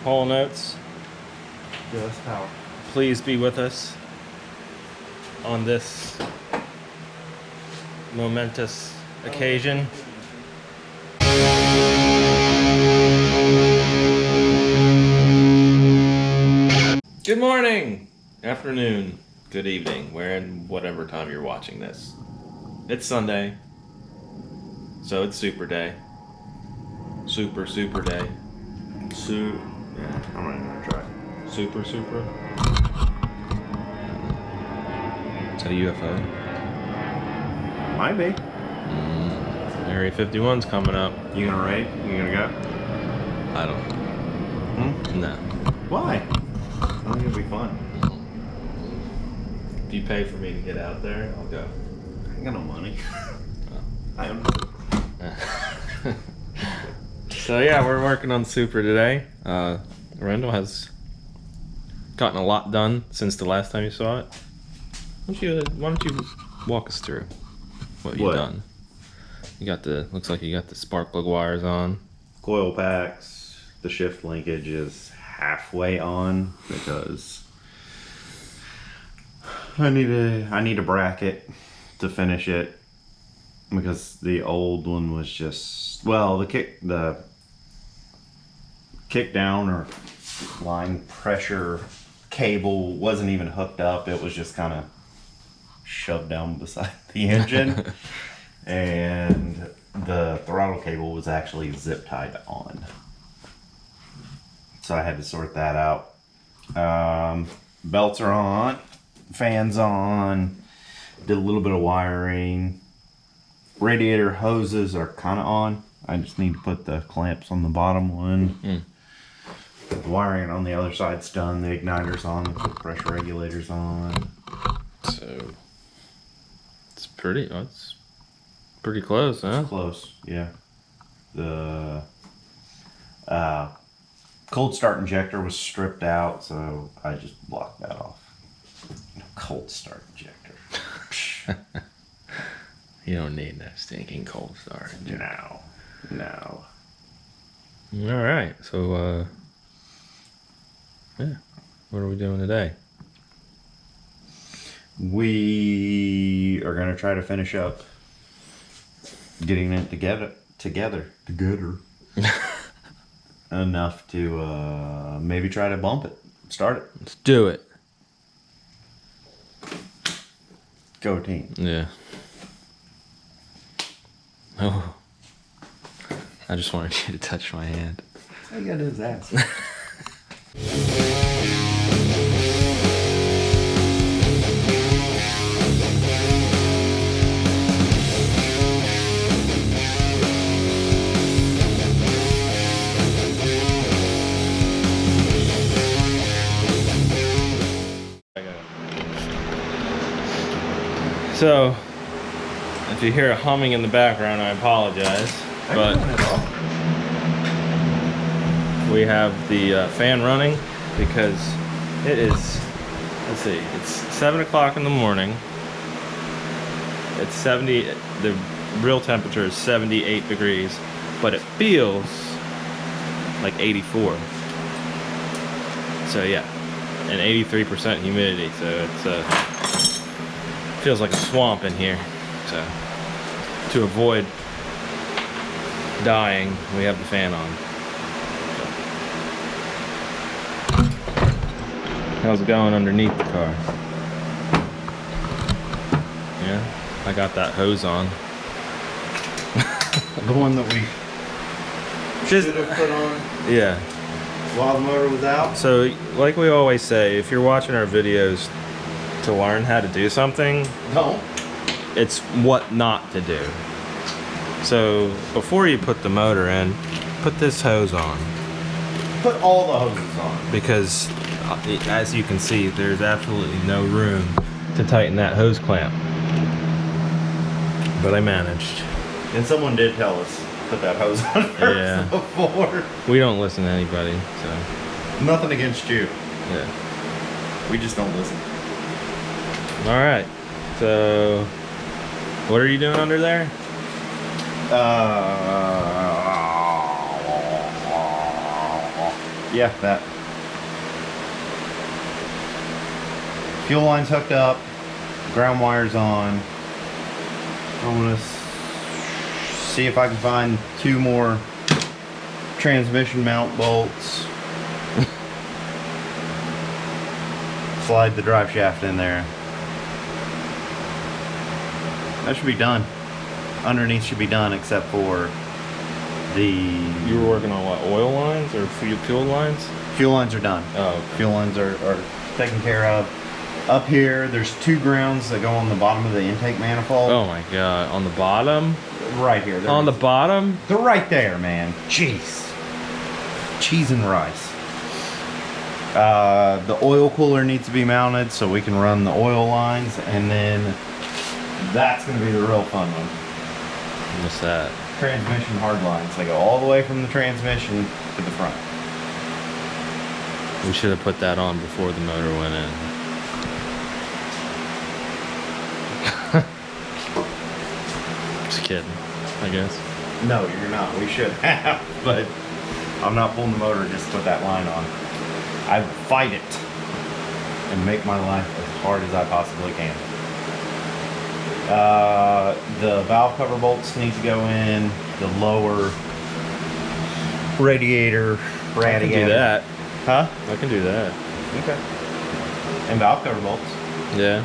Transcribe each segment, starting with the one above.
Hall Notes. Just how. Please be with us on this momentous occasion. Good morning, afternoon, good evening, whatever time you're watching this. It's Sunday, so it's Super Day. Super Day. Yeah, I'm not even gonna try. Super. Is that a UFO? Might be. Area 51's coming up. You gonna raid? You gonna go? I don't. No. Why? I think it'll be fun. If you pay for me to get out there, I'll go. I ain't got no money. I don't know. So yeah, we're working on Supra today. Randall has gotten a lot done since the last time you saw it. Why don't you walk us through what you've done? You got looks like you got the spark plug wires on. Coil packs. The shift linkage is halfway on because I need a bracket to finish it because the old one was just, well, the kick down or line pressure cable wasn't even hooked up. It was just kind of shoved down beside the engine. And the throttle cable was actually zip tied on. So I had to sort that out. Belts are on, fans on, did a little bit of wiring. Radiator hoses are kind of on. I just need to put the clamps on the bottom one. The wiring on the other side's done. The igniter's on, the pressure regulator's on. So it's pretty close, huh? It's close, yeah. The cold start injector was stripped out, so I just blocked that off. Cold start injector. You don't need that stinking cold start. No. All right, so yeah, what are we doing today? We are gonna try to finish up getting it together enough to maybe try to bump it, start it. Let's do it. Go team. Yeah. Oh, I just wanted you to touch my hand. All you gotta do is ask. So, if you hear a humming in the background, I apologize. But we have the fan running because it is, let's see, it's 7 o'clock in the morning. It's 70, the real temperature is 78 degrees, but it feels like 84. So yeah, and 83% humidity, so it's feels like a swamp in here. So to avoid dying, we have the fan on. How's it going underneath the car? Yeah, I got that hose on. The one that we should have put on. Yeah. While the motor was out. So, like we always say, if you're watching our videos to learn how to do something, No. it's what not to do. So, before you put the motor in, put this hose on. Put all the hoses on. Because, as you can see, there's absolutely no room to tighten that hose clamp. But I managed. And someone did tell us, put that hose on first. Yeah. Before. We don't listen to anybody, so. Nothing against you. Yeah. We just don't listen. Alright. So, what are you doing under there? Yeah, that. Fuel line's hooked up. Ground wire's on. I'm gonna see if I can find 2 more transmission mount bolts. Slide the drive shaft in there. That should be done. Underneath should be done except for the... You were working on what, oil lines or fuel lines? Fuel lines are done. Oh, okay. Fuel lines are taken care of. Up here, there's 2 grounds that go on the bottom of the intake manifold. Oh my god, on the bottom? Right here. On the bottom? They're right there, man. Jeez. Cheese and rice. The oil cooler needs to be mounted so we can run the oil lines, and then that's going to be the real fun one. What's that? Transmission hard lines. They go all the way from the transmission to the front. We should have put that on before the motor went in. Just kidding, I guess. No, you're not. We should have, but I'm not pulling the motor just to put that line on. I fight it and make my life as hard as I possibly can. The valve cover bolts need to go in. The lower radiator. I can do that. Huh? I can do that. Okay. And valve cover bolts. Yeah.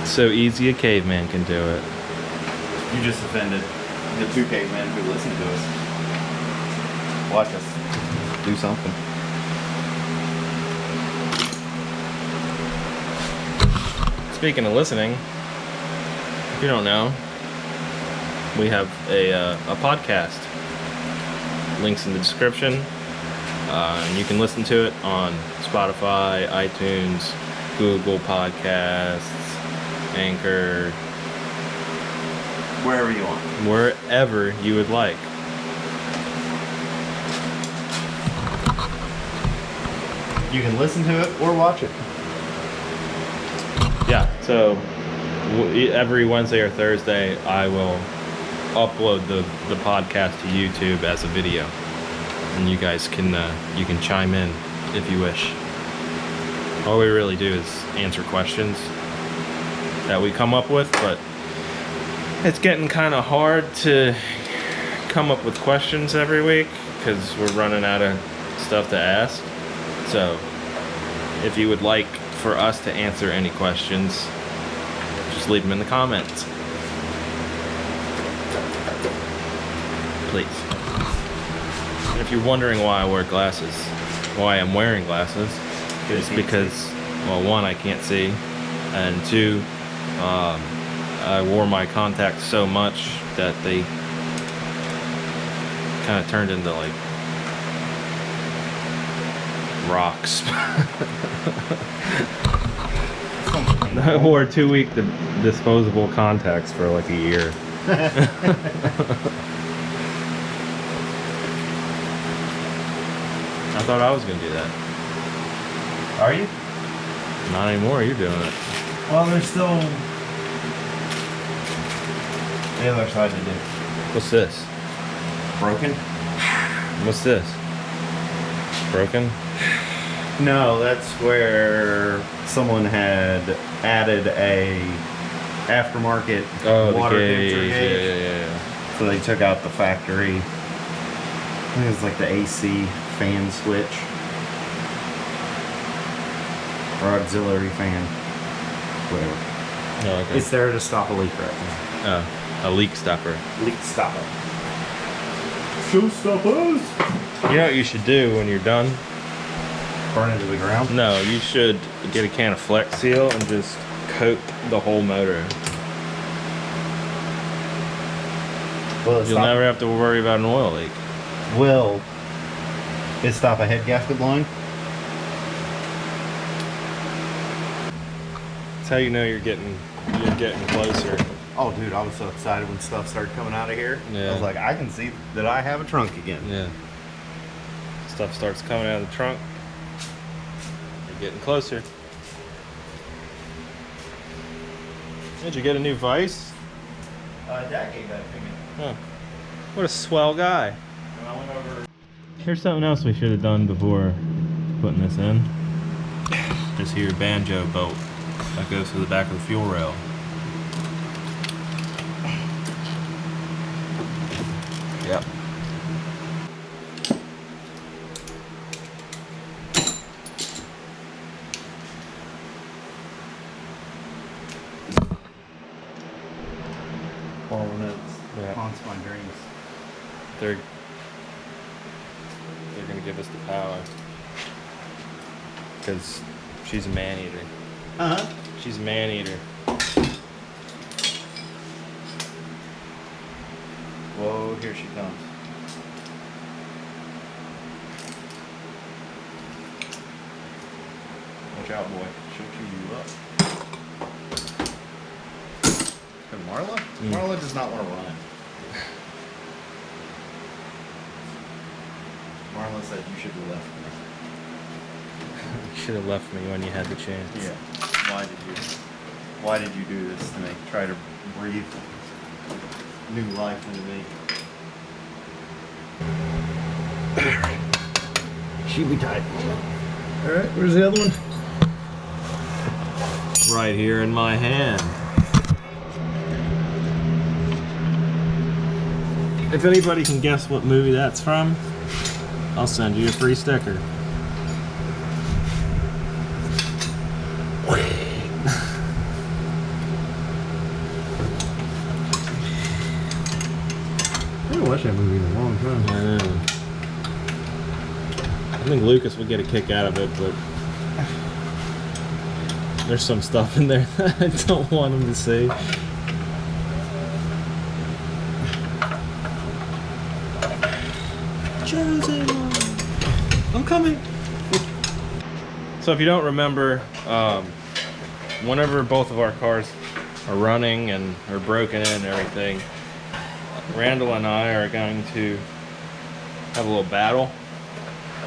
So easy a caveman can do it. You just offended the 2 cavemen who listen to us. Watch us do something. Speaking of listening, if you don't know, we have a podcast. Links in the description. And you can listen to it on Spotify, iTunes, Google Podcasts, Anchor, Wherever you want. wherever you would like. You can listen to it or watch it. Yeah, so every Wednesday or Thursday, I will upload the podcast to YouTube as a video, and you guys can you can chime in if you wish. All we really do is answer questions that we come up with, but it's getting kind of hard to come up with questions every week because we're running out of stuff to ask. So if you would like for us to answer any questions, just leave them in the comments, please. And if you're wondering why I wear glasses, why I'm wearing glasses, it's because, well, 1, I can't see, and 2, I wore my contacts so much that they kind of turned into like rocks. I wore 2-week disposable contacts for like a year. I thought I was gonna do that. Are you? Not anymore, you're doing it. Well, there's still the other side to do. What's this? Broken? What's this? Broken? No, that's where someone had added a aftermarket water temperature gauge. Yeah. So they took out the factory. I think it was like the AC fan switch. Or auxiliary fan. Whatever. Oh, okay. It's there to stop a leak right now. A leak stopper. Leak stopper. Showstoppers! You know what you should do when you're done? Burn it to the ground? No, you should get a can of Flex Seal and just coat the whole motor. Will You'll never have to worry about an oil leak. Will it stop a head gasket blowing? That's how you know you're getting closer. Oh, dude, I was so excited when stuff started coming out of here. Yeah. I was like, I can see that I have a trunk again. Yeah. Stuff starts coming out of the trunk. You're getting closer. Did you get a new vise? Dad gave that to me. Huh. What a swell guy. When I went Here's something else we should have done before putting this in. This here banjo bolt that goes to the back of the fuel rail. Yep. Yeah. Haunts my dreams. They're gonna give us the power. Because she's a man eater. Uh-huh. She's a man eater. Whoa, here she comes. Watch out, boy. She'll chew you up. And Marla? Marla does not want to run. Marla said you should have left me. You should have left me when you had the chance. Yeah. Why did you do this to me? Try to breathe new life into me. She be tight. Alright, where's the other one? Right here in my hand. If anybody can guess what movie that's from, I'll send you a free sticker. I haven't watched that movie in a long time. I know. I think Lucas would get a kick out of it, but there's some stuff in there that I don't want him to see. Josie, I'm coming. So if you don't remember, whenever both of our cars are running and are broken in and everything, Randall and I are going to have a little battle,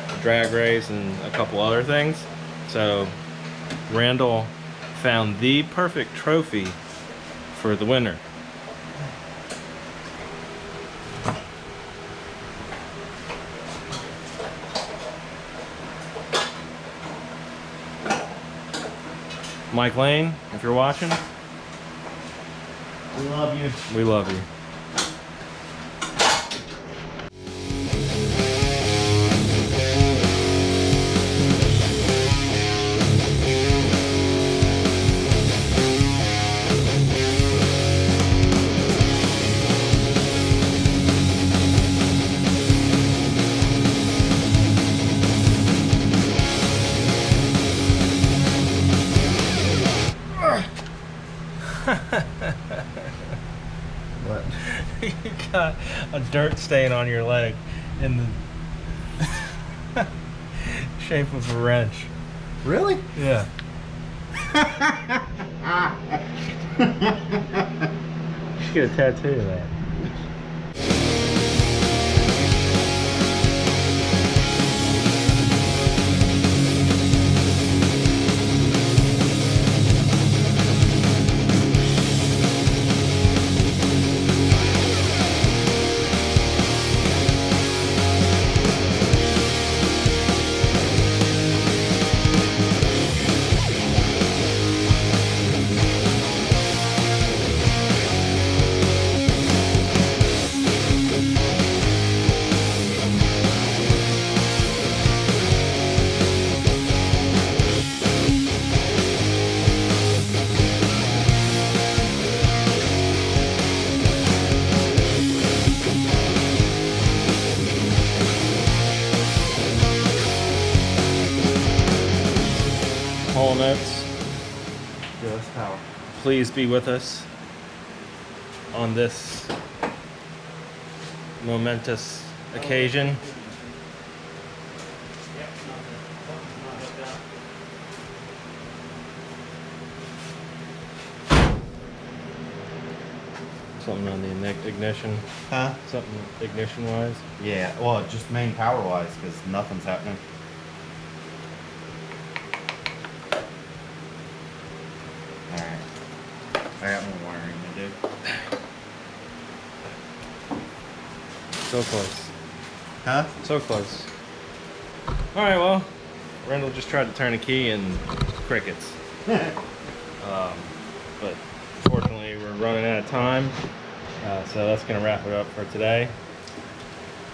a drag race, and a couple other things. So Randall found the perfect trophy for the winner. Mike Lane, if you're watching, We love you. we love you. What? You got a dirt stain on your leg in the shape of a wrench. Really? Yeah. You should get a tattoo of that. Hall notes. Yeah, that's power. Please be with us on this momentous occasion. Something on the ignition. Huh? Something ignition wise. Yeah, well, just main power wise, because nothing's happening. Alright. I got more wiring to do. So close. Huh? So close. All right, well, Randall just tried to turn a key and crickets. But fortunately, we're running out of time. So that's going to wrap it up for today.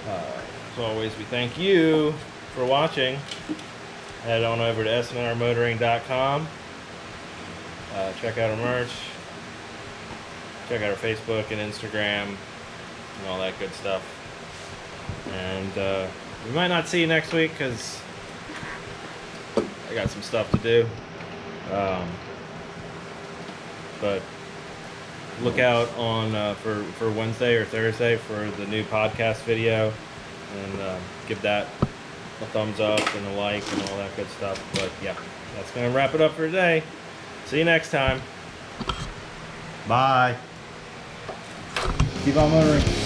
As always, we thank you for watching. Head on over to sandrmotoring.com. Check out our merch. Check out our Facebook and Instagram and all that good stuff. And we might not see you next week because I got some stuff to do. But look out on for Wednesday or Thursday for the new podcast video, and give that a thumbs up and a like and all that good stuff. But yeah, that's gonna wrap it up for today. See you next time. Bye. Keep on motoring.